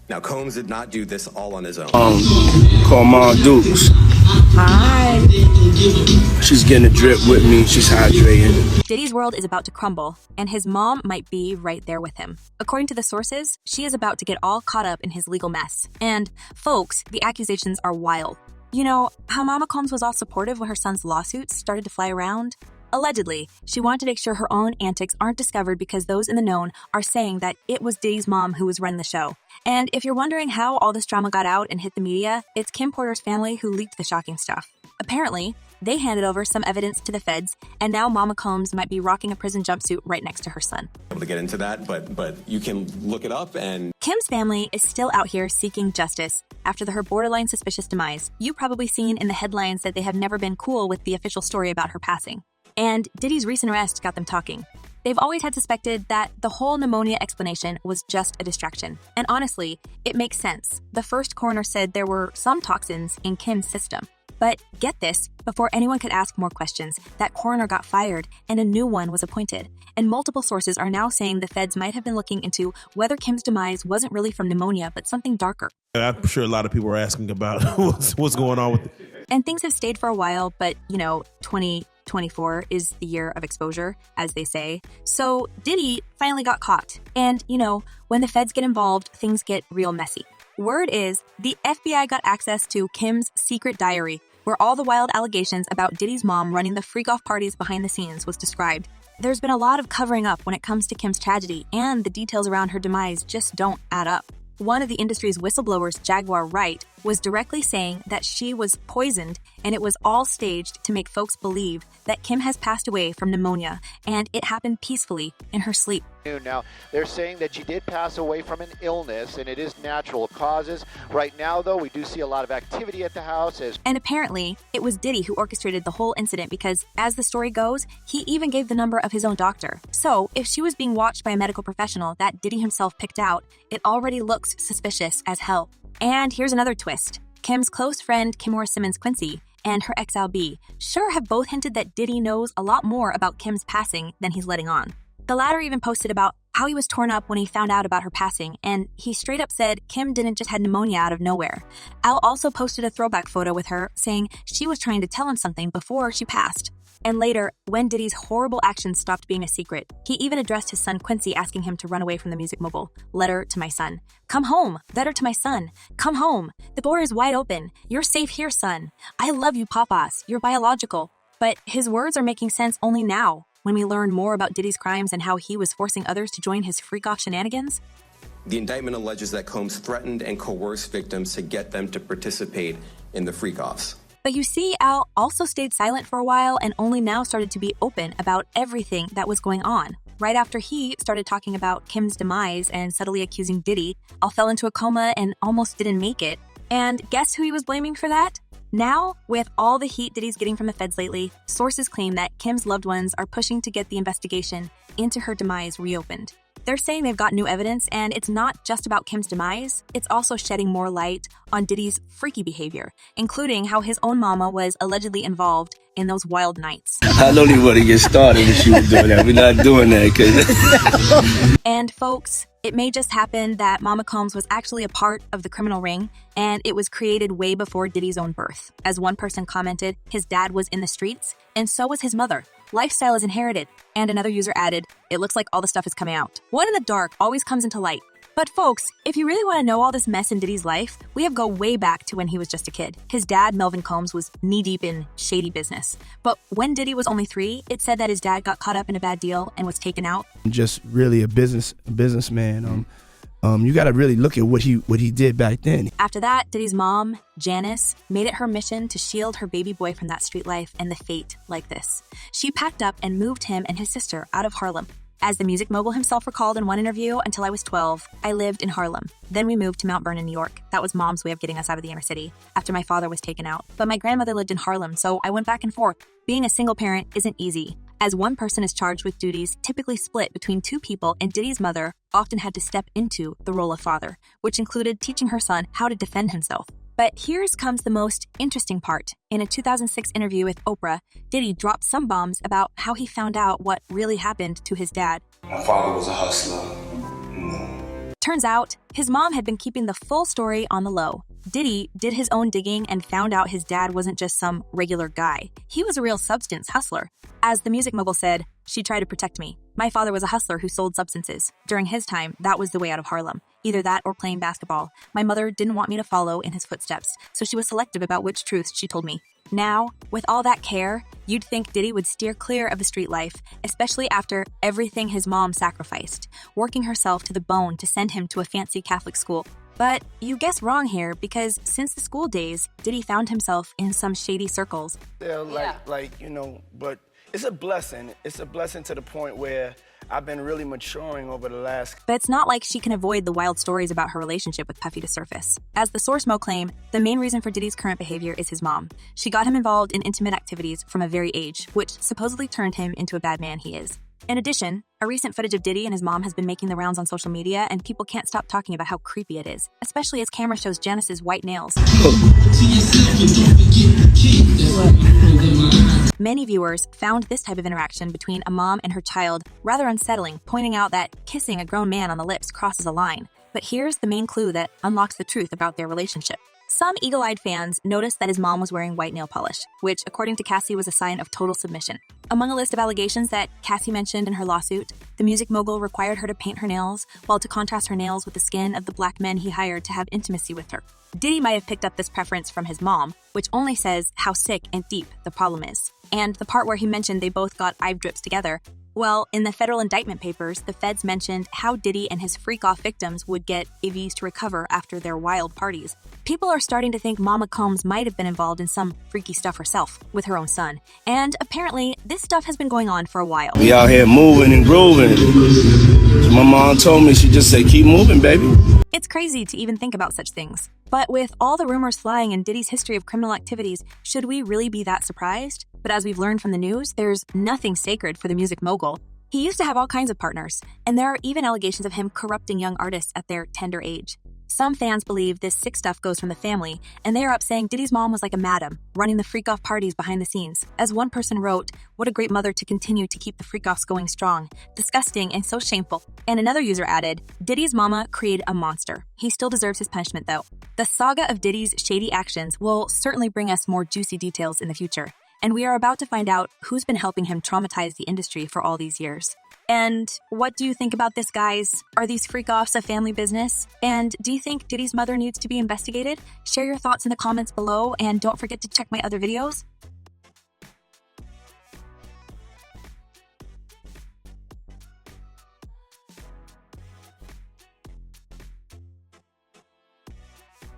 Now, Combs did not do this all on his own. Call Mom Dukes. Hi. She's getting a drip with me. She's hydrating. Diddy's world is about to crumble, and his mom might be right there with him. According to the sources, she is about to get all caught up in his legal mess. And, folks, the accusations are wild. You know, how Mama Combs was all supportive when her son's lawsuits started to fly around? Allegedly, she wanted to make sure her own antics aren't discovered because those in the know are saying that it was Diddy's mom who was running the show. And if you're wondering how all this drama got out and hit the media, it's Kim Porter's family who leaked the shocking stuff. Apparently, they handed over some evidence to the feds, and now Mama Combs might be rocking a prison jumpsuit right next to her son. Able to get into that, but you can look it up and... Kim's family is still out here seeking justice after her borderline suspicious demise. You've probably seen in the headlines that they have never been cool with the official story about her passing. And Diddy's recent arrest got them talking. They've always had suspected that the whole pneumonia explanation was just a distraction. And honestly, it makes sense. The first coroner said there were some toxins in Kim's system. But get this, before anyone could ask more questions, that coroner got fired and a new one was appointed. And multiple sources are now saying the feds might have been looking into whether Kim's demise wasn't really from pneumonia, but something darker. I'm sure a lot of people are asking about what's going on with it. And things have stayed for a while, but, 2024 is the year of exposure, as they say. So Diddy finally got caught. And, when the feds get involved, things get real messy. Word is, the FBI got access to Kim's secret diary, where all the wild allegations about Diddy's mom running the freak-off parties behind the scenes was described. There's been a lot of covering up when it comes to Kim's tragedy, and the details around her demise just don't add up. One of the industry's whistleblowers, Jaguar Wright, was directly saying that she was poisoned and it was all staged to make folks believe that Kim has passed away from pneumonia and it happened peacefully in her sleep. Now, they're saying that she did pass away from an illness and it is natural causes. Right now, though, we do see a lot of activity at the house. And apparently, it was Diddy who orchestrated the whole incident because, as the story goes, he even gave the number of his own doctor. So, if she was being watched by a medical professional that Diddy himself picked out, it already looks suspicious as hell. And here's another twist. Kim's close friend, Kimora Simmons Quincy, and her ex-LB sure have both hinted that Diddy knows a lot more about Kim's passing than he's letting on. The latter even posted about how he was torn up when he found out about her passing, and he straight up said Kim didn't just have pneumonia out of nowhere. Al also posted a throwback photo with her, saying she was trying to tell him something before she passed. And later, when Diddy's horrible actions stopped being a secret, he even addressed his son Quincy, asking him to run away from the music mogul. Letter to my son. Come home. Letter to my son. Come home. The border is wide open. You're safe here, son. I love you, papas. You're biological. But his words are making sense only now, when we learn more about Diddy's crimes and how he was forcing others to join his freak-off shenanigans. The indictment alleges that Combs threatened and coerced victims to get them to participate in the freak-offs. But you see, Al also stayed silent for a while and only now started to be open about everything that was going on. Right after he started talking about Kim's demise and subtly accusing Diddy, Al fell into a coma and almost didn't make it. And guess who he was blaming for that? Now, with all the heat Diddy's getting from the feds lately, sources claim that Kim's loved ones are pushing to get the investigation into her demise reopened. They're saying they've got new evidence, and it's not just about Kim's demise, it's also shedding more light on Diddy's freaky behavior, including how his own mama was allegedly involved in those wild nights. I don't even want to get started if she was doing that. We're not doing that. And folks, it may just happen that Mama Combs was actually a part of the criminal ring, and it was created way before Diddy's own birth. As one person commented, his dad was in the streets, and so was his mother. Lifestyle is inherited. And another user added, it looks like all the stuff is coming out. One in the dark always comes into light. But folks, if you really want to know all this mess in Diddy's life, we have to go way back to when he was just a kid. His dad, Melvin Combs, was knee-deep in shady business. But when Diddy was only 3, it said that his dad got caught up in a bad deal and was taken out. Just really a businessman. You got to really look at what he did back then. After that, Diddy's mom, Janice, made it her mission to shield her baby boy from that street life and the fate like this. She packed up and moved him and his sister out of Harlem. As the music mogul himself recalled in one interview, until I was 12, I lived in Harlem. Then we moved to Mount Vernon, New York. That was Mom's way of getting us out of the inner city after my father was taken out. But my grandmother lived in Harlem, so I went back and forth. Being a single parent isn't easy, as one person is charged with duties typically split between 2 people, and Diddy's mother often had to step into the role of father, which included teaching her son how to defend himself. But here's comes the most interesting part. In a 2006 interview with Oprah, Diddy dropped some bombs about how he found out what really happened to his dad. My father was a hustler. Turns out, his mom had been keeping the full story on the low. Diddy did his own digging and found out his dad wasn't just some regular guy. He was a real substance hustler. As the music mogul said, "She tried to protect me. My father was a hustler who sold substances. During his time, that was the way out of Harlem. Either that or playing basketball. My mother didn't want me to follow in his footsteps, so she was selective about which truths she told me." Now, with all that care, you'd think Diddy would steer clear of the street life, especially after everything his mom sacrificed, working herself to the bone to send him to a fancy Catholic school. But you guess wrong here, because since the school days, Diddy found himself in some shady circles. They're but it's a blessing. It's a blessing to the point where I've been really maturing over the last... But it's not like she can avoid the wild stories about her relationship with Puffy to surface. As the Source Mo claim, the main reason for Diddy's current behavior is his mom. She got him involved in intimate activities from a very age, which supposedly turned him into a bad man he is. In addition, a recent footage of Diddy and his mom has been making the rounds on social media, and people can't stop talking about how creepy it is, especially as camera shows Janice's white nails. Many viewers found this type of interaction between a mom and her child rather unsettling, pointing out that kissing a grown man on the lips crosses a line. But here's the main clue that unlocks the truth about their relationship. Some eagle-eyed fans noticed that his mom was wearing white nail polish, which, according to Cassie, was a sign of total submission. Among a list of allegations that Cassie mentioned in her lawsuit, the music mogul required her to paint her nails, while to contrast her nails with the skin of the black men he hired to have intimacy with her. Diddy might have picked up this preference from his mom, which only says how sick and deep the problem is. And the part where he mentioned they both got eye drips together, well, in the federal indictment papers, the feds mentioned how Diddy and his freak-off victims would get IVs to recover after their wild parties. People are starting to think Mama Combs might have been involved in some freaky stuff herself with her own son. And apparently, this stuff has been going on for a while. We out here moving and grooving. My mom told me, she just said, keep moving, baby. It's crazy to even think about such things. But with all the rumors flying in Diddy's history of criminal activities, should we really be that surprised? But as we've learned from the news, there's nothing sacred for the music mogul. He used to have all kinds of partners, and there are even allegations of him corrupting young artists at their tender age. Some fans believe this sick stuff goes from the family, and they are up saying Diddy's mom was like a madam, running the freak-off parties behind the scenes. As one person wrote, "What a great mother to continue to keep the freak-offs going strong. Disgusting and so shameful." And another user added, "Diddy's mama created a monster. He still deserves his punishment, though." The saga of Diddy's shady actions will certainly bring us more juicy details in the future, and we are about to find out who's been helping him traumatize the industry for all these years. And what do you think about this, guys? Are these freak-offs a family business? And do you think Diddy's mother needs to be investigated? Share your thoughts in the comments below, and don't forget to check my other videos.